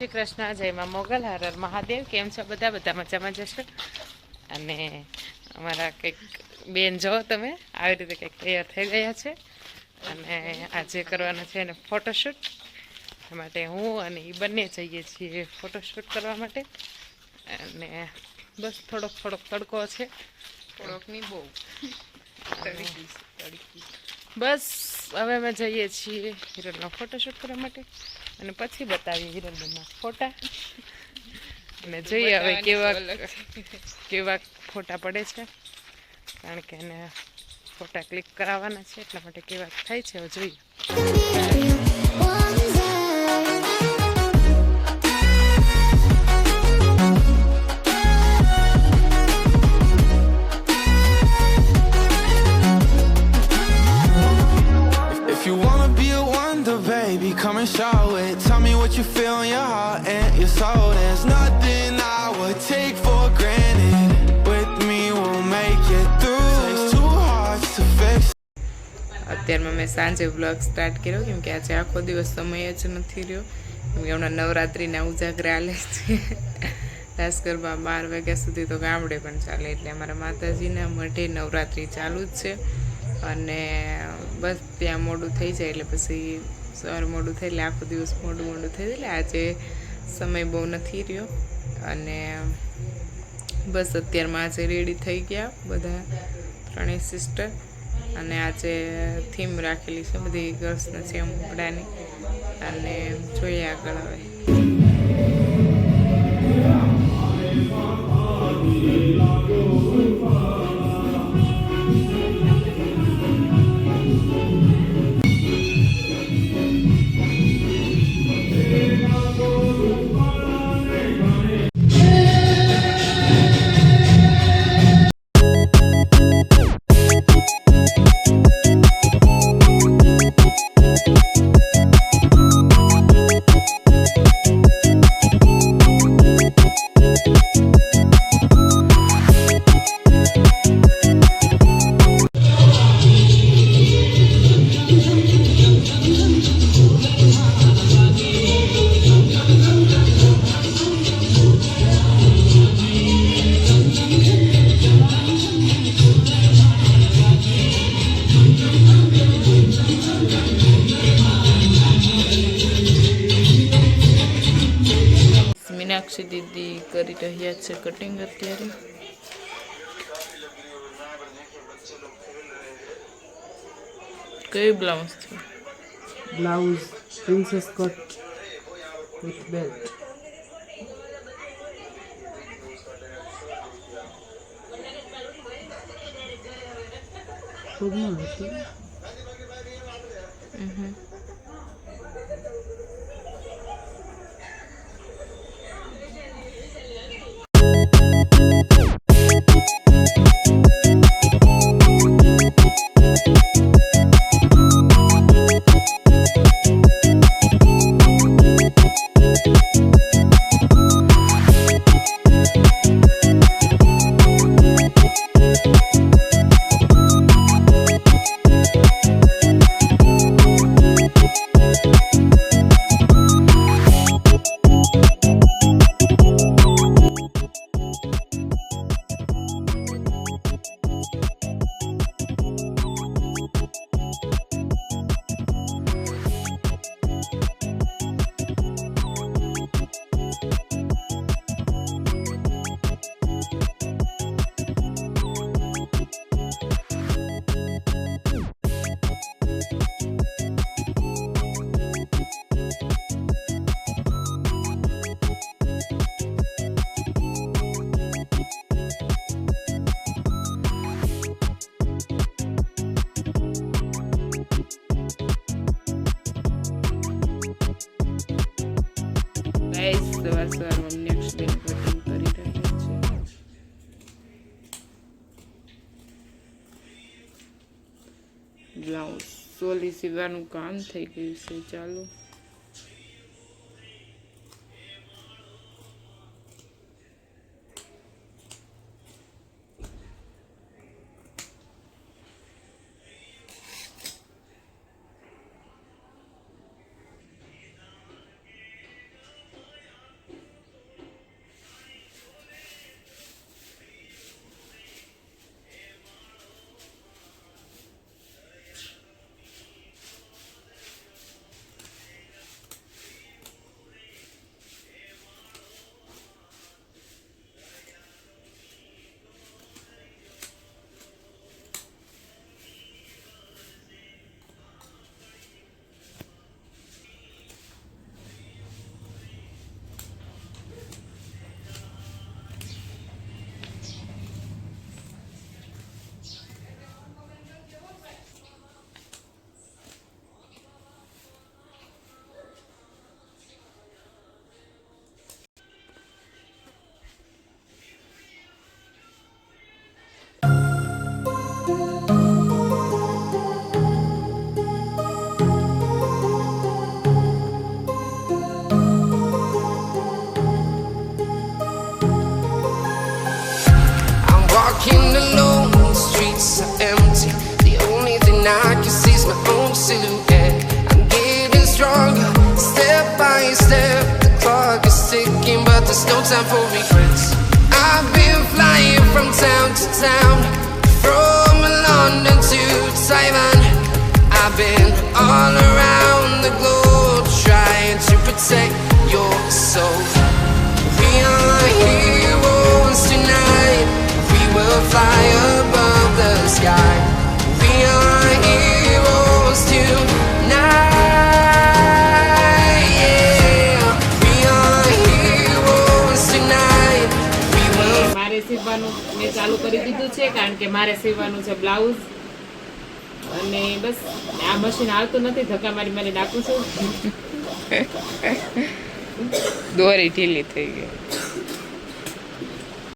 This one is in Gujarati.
શ્રી કૃષ્ણ, જય માં મોગલ, હર હર મહાદેવ. કેમ છો બધા મજામાં જશો? અને અમારા કંઈક બેન જો તમે આવી રીતે કંઈક તૈયાર થઈ ગયા છે અને આજે કરવાનો છે એને ફોટોશૂટ માટે હું અને એ બંને જઈએ છીએ ફોટોશૂટ કરવા માટે. અને બસ થોડોક તડકો છે, થોડોક નહીં બહુ તડકી. બસ હવે અમે જઈએ છીએ હિરલનો ફોટોશૂટ કરવા માટે અને પછી બતાવીએ હિરલબેનના ફોટા અને જોઈએ હવે કેવા ફોટા પડે છે, કારણ કે એને ફોટા ક્લિક કરાવવાના છે એટલા માટે કેવા થાય છે હવે જોઈએ. If you wanna be a wonder, baby, come and show it. Tell me what you feel in your heart and your soul. There's nothing I would take for granted. With me, we'll make it through. Takes two hearts to fix. અત્યારમાં મેં સાંજે વ્લોગ સ્ટાર્ટ કર્યો કેમ કે આજે આખો દિવસ સમય જ નથી રહ્યો, કેમ કે હમણાં નવરાત્રિના ઉજાગરા હાલે છે. ખાસ ગરબા 12 વાગ્યા સુધી તો ગામડે પણ ચાલે, એટલે અમારા માતાજીના મઢે નવરાત્રિ ચાલુ જ છે. અને બસ ત્યાં મોડું થઈ જાય એટલે પછી સવારે મોડું થાય એટલે આખો દિવસ મોડું થઈ જાય. એટલે આજે સમય બહુ નથી રહ્યો અને બસ અત્યારમાં આજે રેડી થઈ ગયા બધા ત્રણેય સિસ્ટર. અને આજે થીમ રાખેલી છે બધી ગર્લ્સના છે કપડાની, અને જોઈએ આગળ હવે. મીનાક્ષી દીદી કરી રહ્યા છે કટિંગ અત્યારે. કઈ બ્લાઉઝ છે? Blouse princess cut with belt. ખુદનું હતું. સવારમાં મીનાક્ષી બેન કટિંગ કરી રહ્યા છે. બ્લાઉઝ સોલી સીવાનું કામ થઈ ગયું છે. ચાલો silhouette. I'm getting stronger, step by step. The clock is ticking, but there's no time for regrets. I've been flying from town to town, from London to Taiwan. I've been all around the globe trying to protect your soul. We are heroes tonight. We will fly above the sky. We are heroes tonight. Yeah. We are heroes tonight. We will. મારે સીવવાનું મેં ચાલુ કરી દીધું છે કારણ કે મારે સીવવાનું છે બ્લાઉઝ અને બસ આ મશીન હાલતું નથી ધક્કા મારી મારી નાખું છું દોરી ઢીલી થઈ ગઈ